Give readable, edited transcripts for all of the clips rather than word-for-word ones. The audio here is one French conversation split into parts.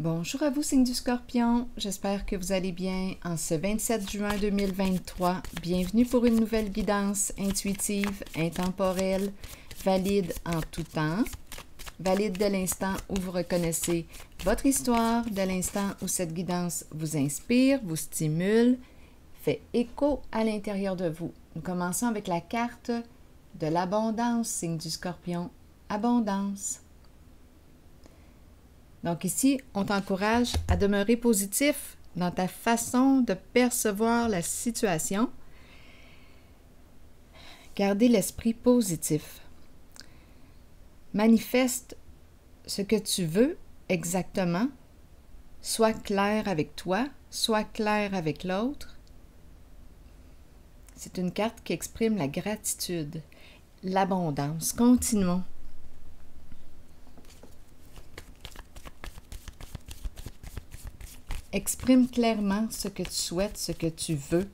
Bonjour à vous, signe du Scorpion. J'espère que vous allez bien en ce 27 juin 2023. Bienvenue pour une nouvelle guidance intuitive, intemporelle, valide en tout temps. Valide dès l'instant où vous reconnaissez votre histoire, dès l'instant où cette guidance vous inspire, vous stimule, fait écho à l'intérieur de vous. Nous commençons avec la carte de l'abondance, signe du Scorpion. Abondance. Donc ici, on t'encourage à demeurer positif dans ta façon de percevoir la situation. Gardez l'esprit positif. Manifeste ce que tu veux exactement. Sois clair avec toi, sois clair avec l'autre. C'est une carte qui exprime la gratitude, l'abondance. Continuons. Exprime clairement ce que tu souhaites, ce que tu veux.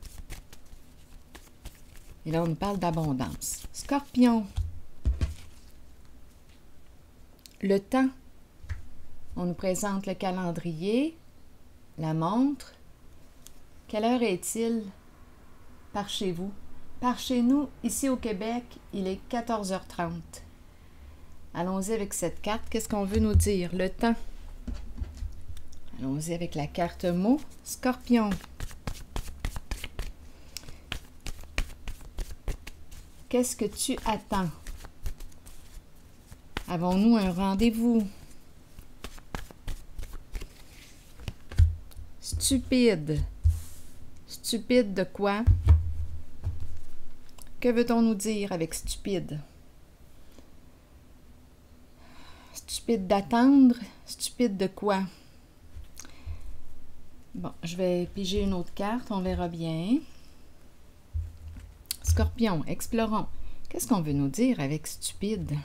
Et là, on nous parle d'abondance. Scorpion. Le temps. On nous présente le calendrier, la montre. Quelle heure est-il par chez vous? Par chez nous, ici au Québec, il est 14h30. Allons-y avec cette carte. Qu'est-ce qu'on veut nous dire? Le temps. Allons-y avec la carte mot. Scorpion. Qu'est-ce que tu attends? Avons-nous un rendez-vous? Stupide. Stupide de quoi? Que veut-on nous dire avec stupide? Stupide d'attendre? Stupide de quoi? Bon, je vais piger une autre carte, on verra bien. Scorpion, explorons. Qu'est-ce qu'on veut nous dire avec stupide?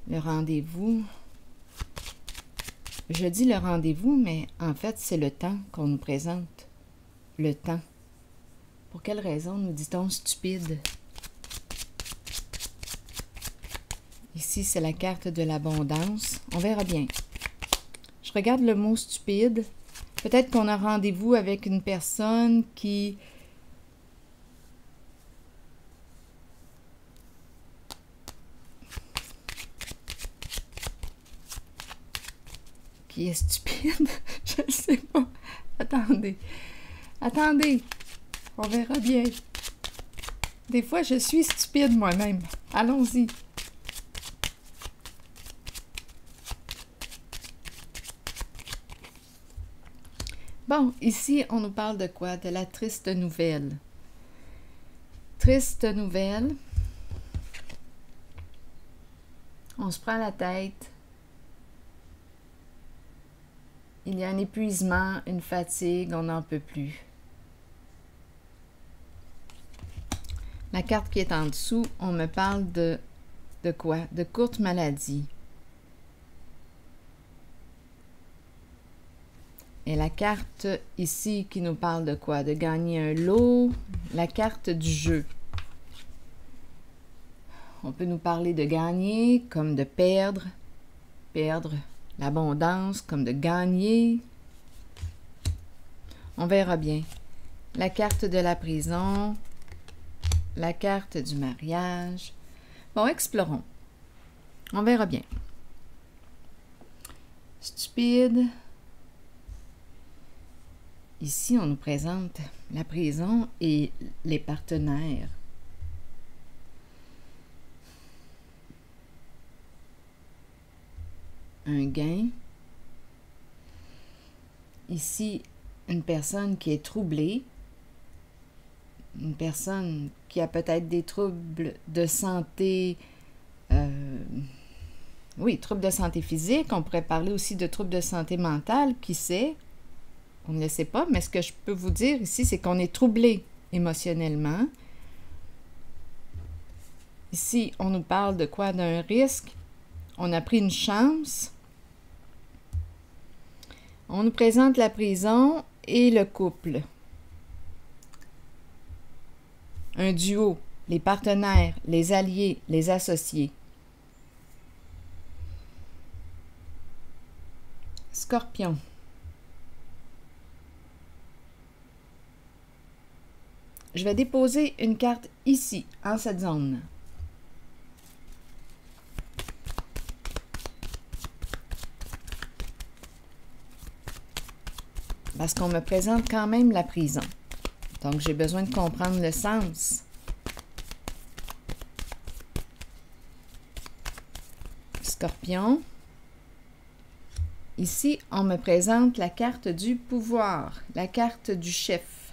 Le rendez-vous. Je dis le rendez-vous, mais en fait, c'est le temps qu'on nous présente. Le temps. Pour quelle raison nous dit-on stupide? Ici, c'est la carte de l'abondance. On verra bien. Je regarde le mot stupide. Peut-être qu'on a rendez-vous avec une personne qui est stupide. Je ne sais pas. Attendez. Attendez. On verra bien. Des fois, je suis stupide moi-même. Allons-y. Bon, ici, on nous parle de quoi? De la triste nouvelle. Triste nouvelle. On se prend la tête. Il y a un épuisement, une fatigue, on n'en peut plus. La carte qui est en dessous, on me parle de quoi? De courte maladie. Et la carte ici qui nous parle de quoi? De gagner un lot. La carte du jeu. On peut nous parler de gagner comme de perdre. Perdre l'abondance comme de gagner. On verra bien. La carte de la prison. La carte du mariage. Bon, explorons. On verra bien. Stupide. Ici, on nous présente la prison et les partenaires. Un gain. Ici, une personne qui est troublée. Une personne qui a peut-être des troubles de santé. Oui, troubles de santé physique. On pourrait parler aussi de troubles de santé mentale. Qui sait? On ne le sait pas, mais ce que je peux vous dire ici, c'est qu'on est troublé émotionnellement. Ici, on nous parle de quoi? D'un risque. On a pris une chance. On nous présente la prison et le couple. Un duo, les partenaires, les alliés, les associés. Scorpion. Je vais déposer une carte ici, en cette zone. Parce qu'on me présente quand même la prison. Donc, j'ai besoin de comprendre le sens. Scorpion. Ici, on me présente la carte du pouvoir, la carte du chef.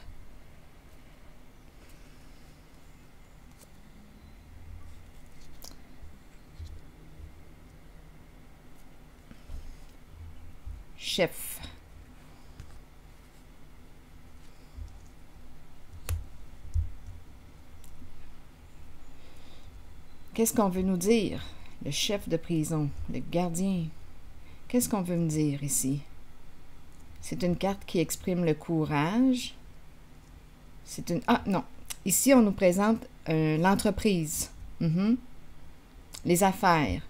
Chef. Qu'est-ce qu'on veut nous dire? Le chef de prison, le gardien. Qu'est-ce qu'on veut me dire ici? C'est une carte qui exprime le courage. C'est une... Ah, non. Ici, on nous présente l'entreprise. Les affaires.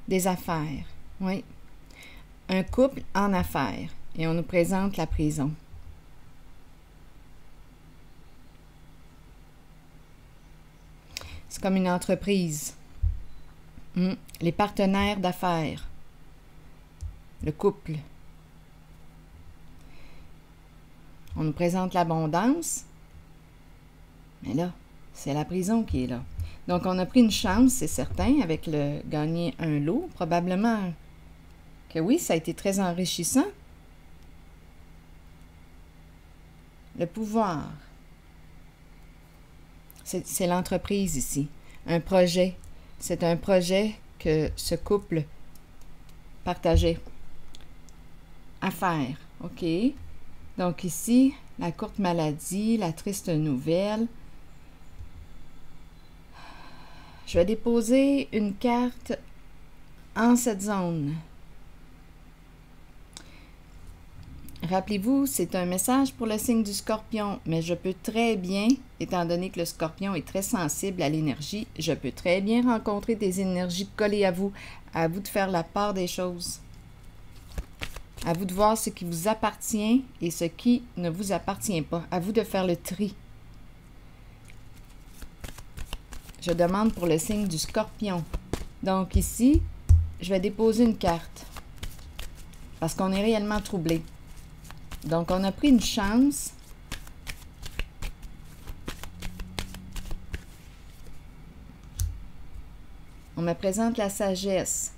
Des affaires. Oui. Un couple en affaires. Et on nous présente la prison. C'est comme une entreprise. Les partenaires d'affaires. Le couple. On nous présente l'abondance. Mais là, c'est la prison qui est là. Donc, on a pris une chance, c'est certain, avec le gagner un lot. Probablement que oui, ça a été très enrichissant. Le pouvoir. C'est l'entreprise ici. Un projet. C'est un projet que ce couple partageait. Affaires. OK. Donc ici, la courte maladie, la triste nouvelle. Je vais déposer une carte en cette zone. Rappelez-vous, c'est un message pour le signe du Scorpion, mais je peux très bien, étant donné que le Scorpion est très sensible à l'énergie, je peux très bien rencontrer des énergies collées à vous de faire la part des choses. À vous de voir ce qui vous appartient et ce qui ne vous appartient pas. À vous de faire le tri. Je demande pour le signe du Scorpion. Donc ici, je vais déposer une carte. Parce qu'on est réellement troublé. Donc, on a pris une chance. On me présente la sagesse.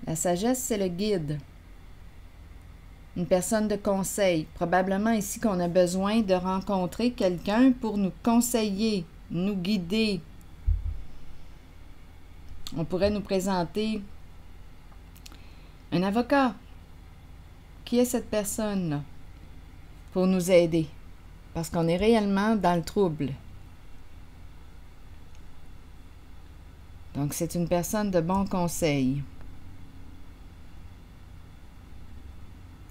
La sagesse, c'est le guide. Une personne de conseil. Probablement ici qu'on a besoin de rencontrer quelqu'un pour nous conseiller, nous guider. On pourrait nous présenter un avocat. Qui est cette personne-là? Pour nous aider. Parce qu'on est réellement dans le trouble. Donc, c'est une personne de bon conseil.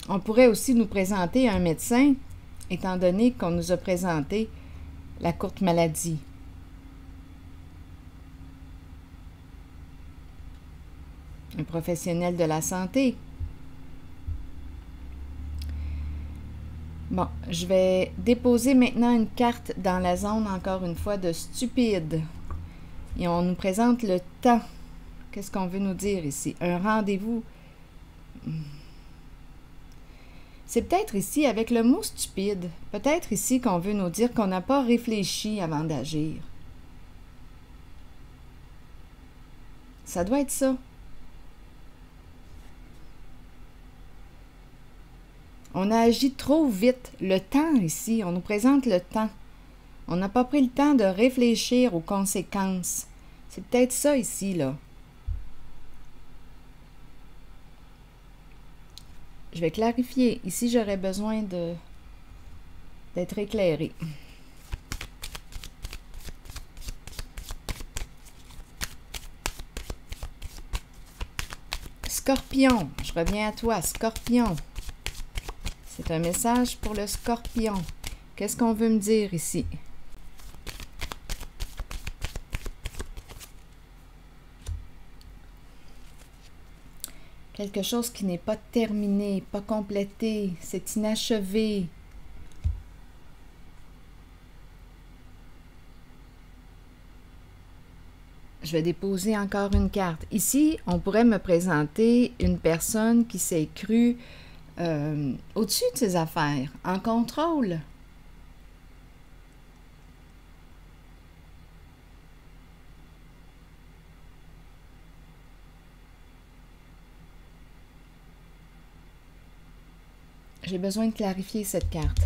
On pourrait aussi nous présenter un médecin, étant donné qu'on nous a présenté la courte maladie. Un professionnel de la santé. Bon, je vais déposer maintenant une carte dans la zone, encore une fois, de stupide. Et on nous présente le temps. Qu'est-ce qu'on veut nous dire ici? Un rendez-vous. C'est peut-être ici, avec le mot stupide, peut-être ici qu'on veut nous dire qu'on n'a pas réfléchi avant d'agir. Ça doit être ça. On a agi trop vite. Le temps ici, on nous présente le temps. On n'a pas pris le temps de réfléchir aux conséquences. C'est peut-être ça ici, là. Je vais clarifier. Ici, j'aurais besoin d'être éclairée. Scorpion, je reviens à toi, Scorpion. C'est un message pour le Scorpion. Qu'est-ce qu'on veut me dire ici? Quelque chose qui n'est pas terminé, pas complété, c'est inachevé. Je vais déposer encore une carte. Ici, on pourrait me présenter une personne qui s'est crue au-dessus de ses affaires, en contrôle. J'ai besoin de clarifier cette carte.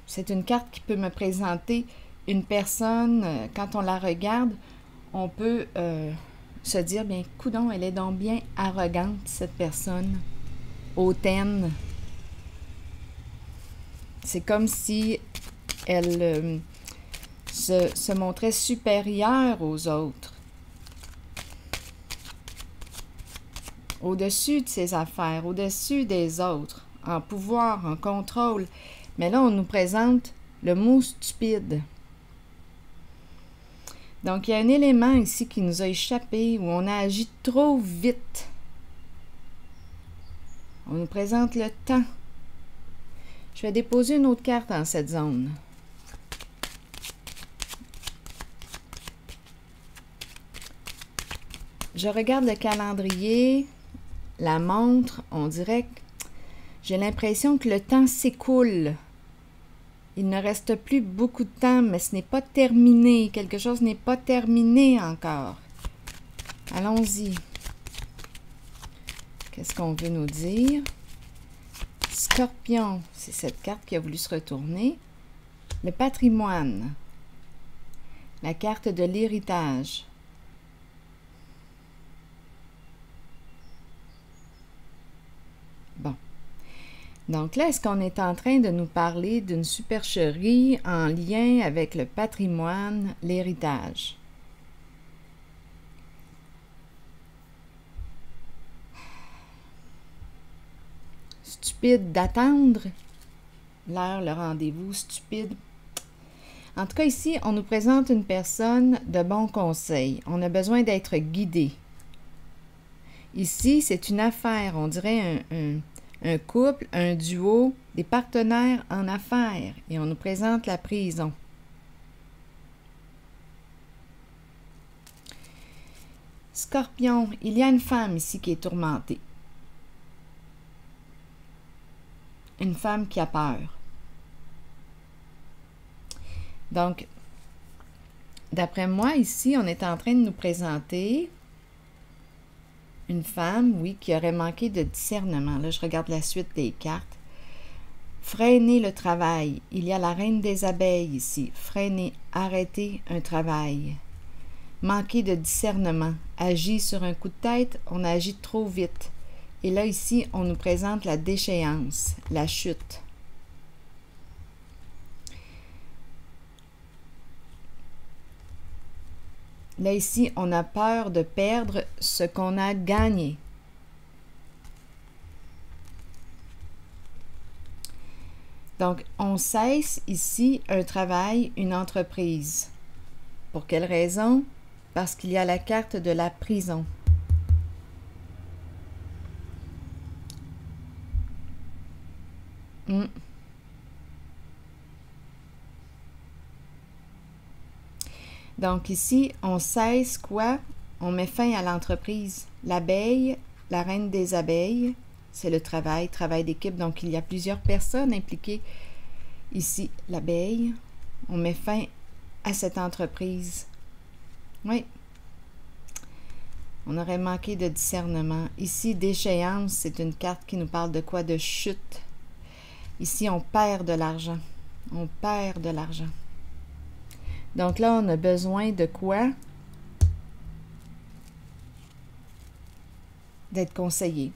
C'est une carte qui peut me présenter une personne, quand on la regarde, on peut se dire, bien, coudonc, elle est donc bien arrogante, cette personne, hautaine. C'est comme si elle se montrait supérieure aux autres, au-dessus de ses affaires, au-dessus des autres, en pouvoir, en contrôle. Mais là, on nous présente le mot stupide. Donc, il y a un élément ici qui nous a échappé, où on a agi trop vite. On nous présente le temps. Je vais déposer une autre carte dans cette zone. Je regarde le calendrier, la montre, on dirait que j'ai l'impression que le temps s'écoule. Il ne reste plus beaucoup de temps, mais ce n'est pas terminé. Quelque chose n'est pas terminé encore. Allons-y. Qu'est-ce qu'on veut nous dire? Scorpion, c'est cette carte qui a voulu se retourner. Le patrimoine. La carte de l'héritage. Bon. Donc là, est-ce qu'on est en train de nous parler d'une supercherie en lien avec le patrimoine, l'héritage? Stupide d'attendre l'heure, le rendez-vous, stupide. En tout cas, ici, on nous présente une personne de bon conseil. On a besoin d'être guidé. Ici, c'est une affaire, on dirait un couple, un duo, des partenaires en affaires. Et on nous présente la prison. Scorpion, il y a une femme ici qui est tourmentée. Une femme qui a peur. Donc, d'après moi, ici, on est en train de nous présenter une femme, oui, qui aurait manqué de discernement. Là, je regarde la suite des cartes. Freiner le travail. Il y a la reine des abeilles ici. Freiner, arrêter un travail. Manquer de discernement. Agir sur un coup de tête, on agit trop vite. Et là, ici, on nous présente la déchéance, la chute. Là, ici, on a peur de perdre ce qu'on a gagné. Donc, on cesse ici un travail, une entreprise. Pour quelle raison? Parce qu'il y a la carte de la prison. Donc ici, on cesse quoi? On met fin à l'entreprise. L'abeille, la reine des abeilles, c'est le travail d'équipe. Donc il y a plusieurs personnes impliquées. Ici, l'abeille, on met fin à cette entreprise. Oui. On aurait manqué de discernement. Ici, déchéance, c'est une carte qui nous parle de quoi? De chute. Ici, on perd de l'argent. On perd de l'argent. Donc là, on a besoin de quoi? D'être conseillé.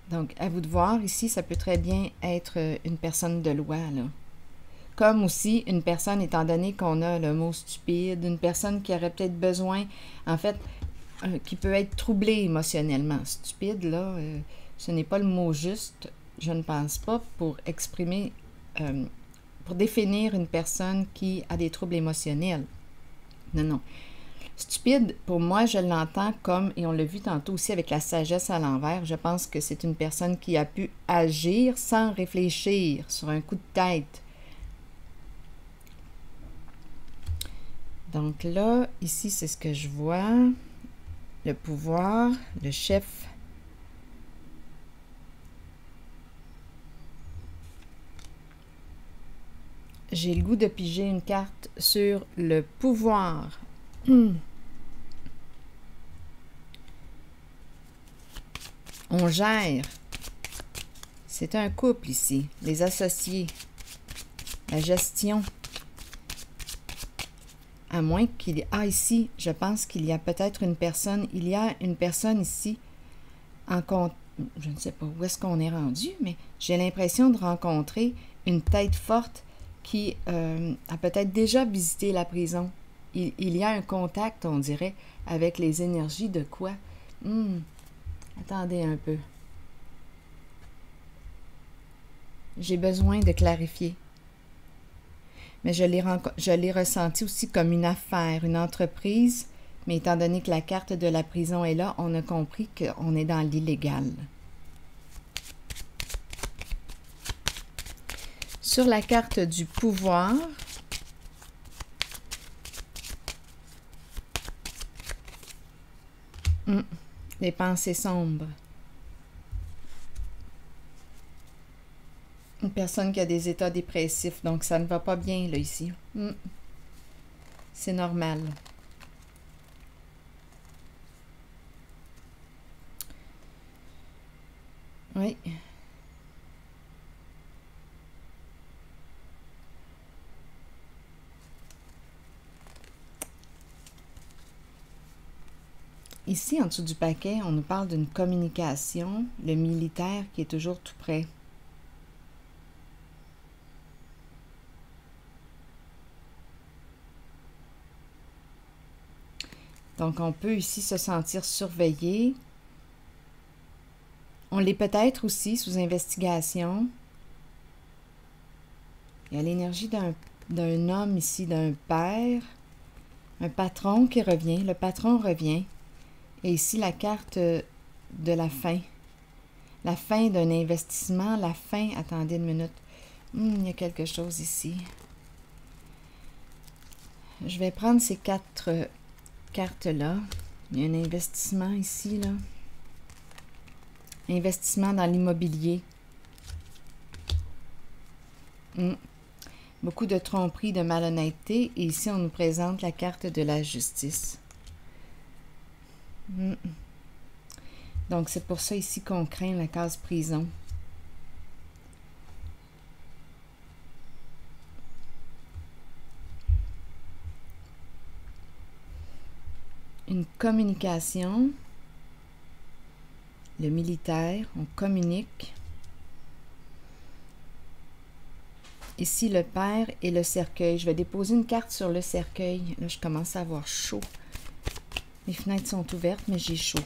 Donc, à vous de voir, ici, ça peut très bien être une personne de loi, là. Comme aussi une personne, étant donné qu'on a le mot stupide, une personne qui aurait peut-être besoin, en fait, qui peut être troublée émotionnellement. Stupide, là, ce n'est pas le mot juste, je ne pense pas, pour exprimer, pour définir une personne qui a des troubles émotionnels. Non, non. Stupide, pour moi, je l'entends comme, et on l'a vu tantôt aussi avec la sagesse à l'envers, je pense que c'est une personne qui a pu agir sans réfléchir, sur un coup de tête. Donc là, ici, c'est ce que je vois. Le pouvoir, le chef. J'ai le goût de piger une carte sur le pouvoir. On gère. C'est un couple ici. Les associés. La gestion. À moins qu'il y ait... Ah, ici, je pense qu'il y a peut-être une personne... Il y a une personne ici en compte... Je ne sais pas où est-ce qu'on est rendu, mais j'ai l'impression de rencontrer une tête forte qui a peut-être déjà visité la prison. Il y a un contact, on dirait, avec les énergies de quoi? Attendez un peu. J'ai besoin de clarifier. Mais je l'ai ressenti aussi comme une affaire, une entreprise, mais étant donné que la carte de la prison est là, on a compris qu'on est dans l'illégal. Sur la carte du pouvoir, les pensées sombres. Une personne qui a des états dépressifs, donc ça ne va pas bien, là, ici. C'est normal. Oui. Ici, en dessous du paquet, on nous parle d'une communication, le militaire qui est toujours tout près. Donc, on peut ici se sentir surveillé. On l'est peut-être aussi sous investigation. Il y a l'énergie d'un homme ici, d'un père, un patron qui revient. Le patron revient. Et ici, la carte de la fin. La fin d'un investissement, la fin... Attendez une minute. Il y a quelque chose ici. Je vais prendre ces 4 cartes-là. Il y a un investissement ici, là. Investissement dans l'immobilier. Beaucoup de tromperie, de malhonnêteté. Et ici, on nous présente la carte de la justice. Donc, c'est pour ça ici qu'on craint la case prison. Une communication. Le militaire, on communique. Ici, le père et le cercueil. Je vais déposer une carte sur le cercueil. Là, je commence à avoir chaud. Les fenêtres sont ouvertes, mais j'ai chaud.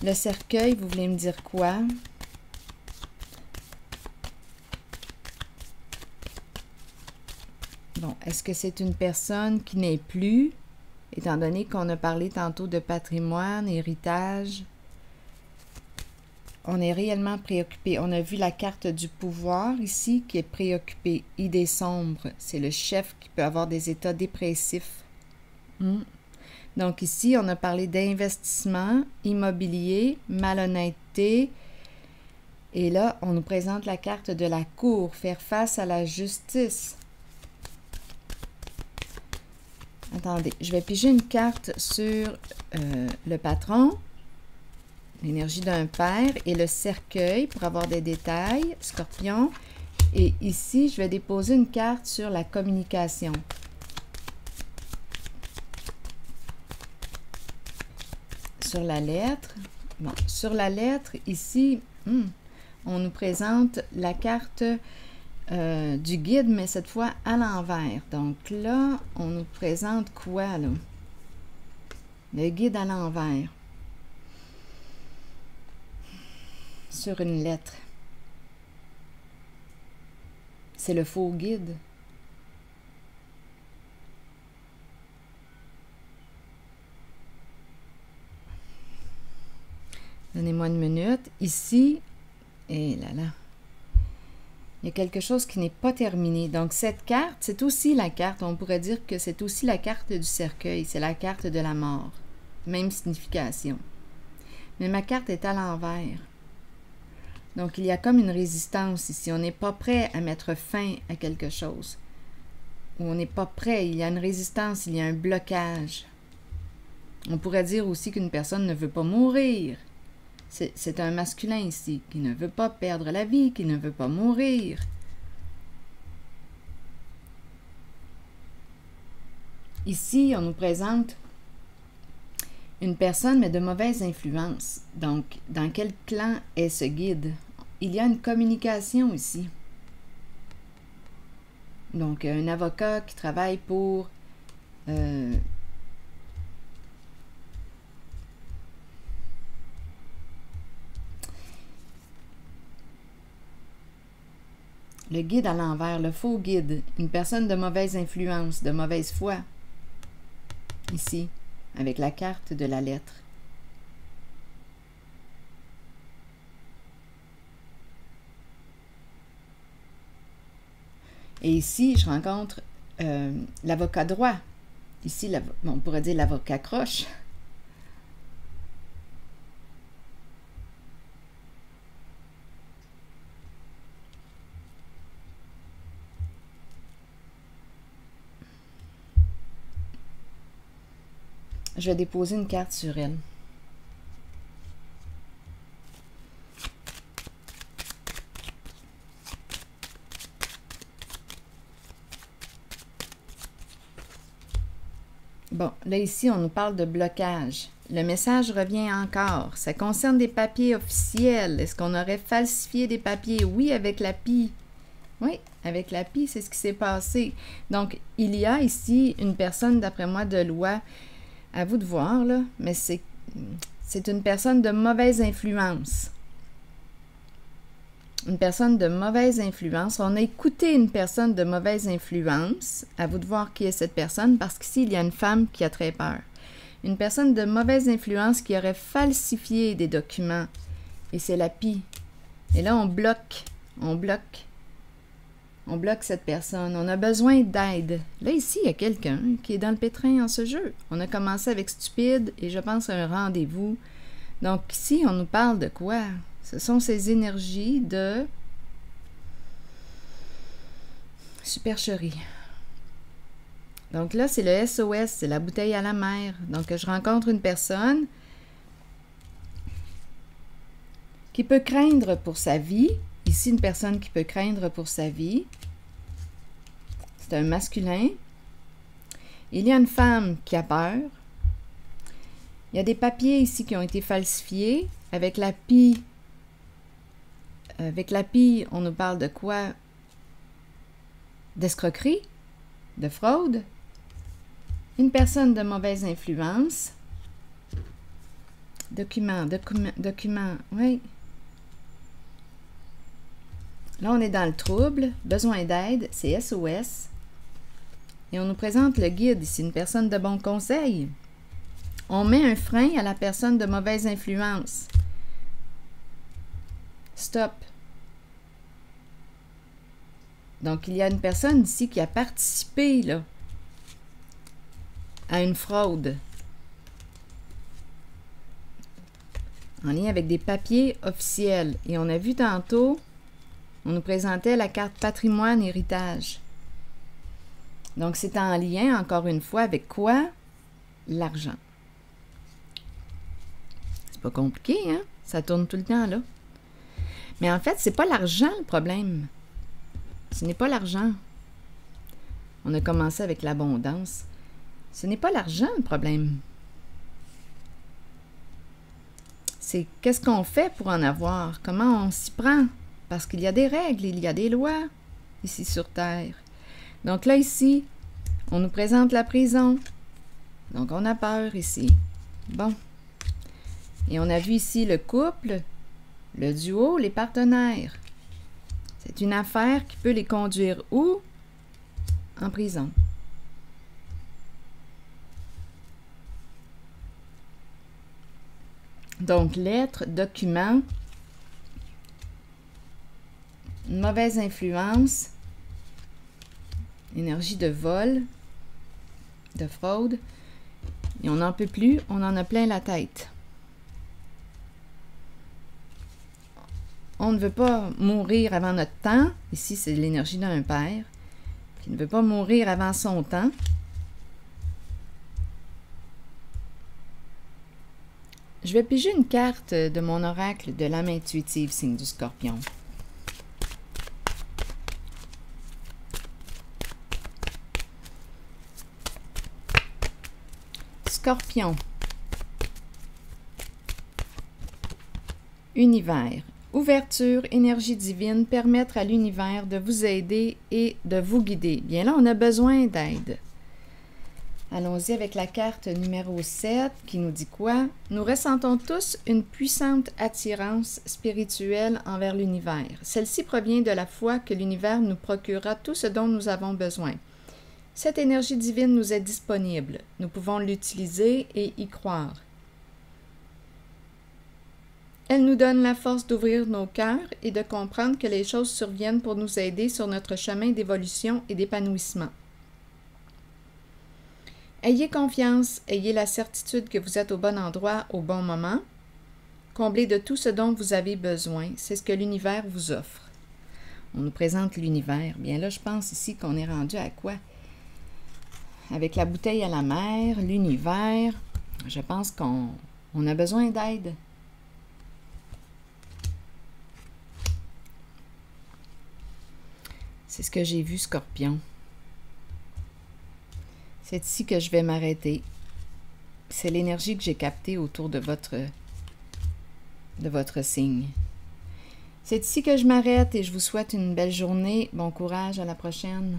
Le cercueil, vous voulez me dire quoi? Bon, est-ce que c'est une personne qui n'est plus, étant donné qu'on a parlé tantôt de patrimoine, héritage? On est réellement préoccupé. On a vu la carte du pouvoir ici qui est préoccupée. Idée sombre, c'est le chef qui peut avoir des états dépressifs. Donc ici, on a parlé d'investissement, immobilier, malhonnêteté. Et là, on nous présente la carte de la cour, faire face à la justice. Attendez, je vais piger une carte sur le patron, l'énergie d'un père et le cercueil pour avoir des détails, Scorpion. Et ici, je vais déposer une carte sur la communication. Sur la lettre. Bon, sur la lettre, ici, on nous présente la carte du guide, mais cette fois à l'envers. Donc là, on nous présente quoi, là? Le guide à l'envers. Sur une lettre. C'est le faux guide. Donnez-moi une minute. Ici, et là là, il y a quelque chose qui n'est pas terminé. Donc, cette carte, c'est aussi la carte, on pourrait dire que c'est aussi la carte du cercueil. C'est la carte de la mort. Même signification. Mais ma carte est à l'envers. Donc, il y a comme une résistance ici. On n'est pas prêt à mettre fin à quelque chose. Ou on n'est pas prêt. Il y a une résistance, il y a un blocage. On pourrait dire aussi qu'une personne ne veut pas mourir. C'est un masculin ici, qui ne veut pas perdre la vie, qui ne veut pas mourir. Ici, on nous présente une personne, mais de mauvaise influence. Donc, dans quel clan est ce guide? Il y a une communication ici. Donc, un avocat qui travaille pour... le guide à l'envers, le faux guide, une personne de mauvaise influence, de mauvaise foi, ici, avec la carte de la lettre. Et ici, je rencontre l'avocat droit. Ici, on pourrait dire l'avocat croche. Je vais déposer une carte sur elle. Bon, là ici, on nous parle de blocage. Le message revient encore. Ça concerne des papiers officiels. Est-ce qu'on aurait falsifié des papiers? Oui, avec la PI. Oui, avec la PI, c'est ce qui s'est passé. Donc, il y a ici une personne, d'après moi, de loi. À vous de voir, là, mais c'est une personne de mauvaise influence. Une personne de mauvaise influence. On a écouté une personne de mauvaise influence. À vous de voir qui est cette personne, parce qu'ici, il y a une femme qui a très peur. Une personne de mauvaise influence qui aurait falsifié des documents. Et c'est la PI. Et là, on bloque cette personne. On a besoin d'aide. Là, ici, il y a quelqu'un qui est dans le pétrin en ce jeu. On a commencé avec stupide et je pense à un rendez-vous. Donc, ici, on nous parle de quoi? Ce sont ces énergies de supercherie. Donc là, c'est le SOS, c'est la bouteille à la mer. Donc, je rencontre une personne qui peut craindre pour sa vie. Ici, une personne qui peut craindre pour sa vie. C'est un masculin. Il y a une femme qui a peur. Il y a des papiers ici qui ont été falsifiés. Avec la PI, on nous parle de quoi? D'escroquerie, de fraude. Une personne de mauvaise influence. Document, oui. Là, on est dans le trouble, besoin d'aide, c'est SOS. Et on nous présente le guide ici, une personne de bon conseil. On met un frein à la personne de mauvaise influence. Stop. Donc, il y a une personne ici qui a participé là, à une fraude en lien avec des papiers officiels. Et on a vu tantôt, on nous présentait la carte patrimoine héritage. Donc, c'est en lien, encore une fois, avec quoi? L'argent. C'est pas compliqué, hein? Ça tourne tout le temps, là. Mais en fait, c'est pas l'argent le problème. Ce n'est pas l'argent. On a commencé avec l'abondance. Ce n'est pas l'argent le problème. C'est qu'est-ce qu'on fait pour en avoir? Comment on s'y prend? Parce qu'il y a des règles, il y a des lois ici sur Terre. Donc là, ici, on nous présente la prison. Donc, on a peur ici. Bon. Et on a vu ici le couple, le duo, les partenaires. C'est une affaire qui peut les conduire où? En prison. Donc, lettres, documents, une mauvaise influence, énergie de vol, de fraude. Et on n'en peut plus, on en a plein la tête. On ne veut pas mourir avant notre temps. Ici, c'est l'énergie d'un père qui ne veut pas mourir avant son temps. Je vais piger une carte de mon oracle de l'âme intuitive, signe du Scorpion. Scorpion. Univers. Ouverture, énergie divine, permettre à l'univers de vous aider et de vous guider. Bien là, on a besoin d'aide. Allons-y avec la carte numéro 7 qui nous dit quoi? Nous ressentons tous une puissante attirance spirituelle envers l'univers. Celle-ci provient de la foi que l'univers nous procurera tout ce dont nous avons besoin. Cette énergie divine nous est disponible. Nous pouvons l'utiliser et y croire. Elle nous donne la force d'ouvrir nos cœurs et de comprendre que les choses surviennent pour nous aider sur notre chemin d'évolution et d'épanouissement. Ayez confiance, ayez la certitude que vous êtes au bon endroit au bon moment. Comblez de tout ce dont vous avez besoin. C'est ce que l'univers vous offre. On nous présente l'univers. Bien là, je pense ici qu'on est rendu à quoi? Avec la bouteille à la mer, l'univers, je pense qu'on a besoin d'aide. C'est ce que j'ai vu, Scorpion. C'est ici que je vais m'arrêter. C'est l'énergie que j'ai captée autour de votre signe. C'est ici que je m'arrête et je vous souhaite une belle journée. Bon courage, à la prochaine.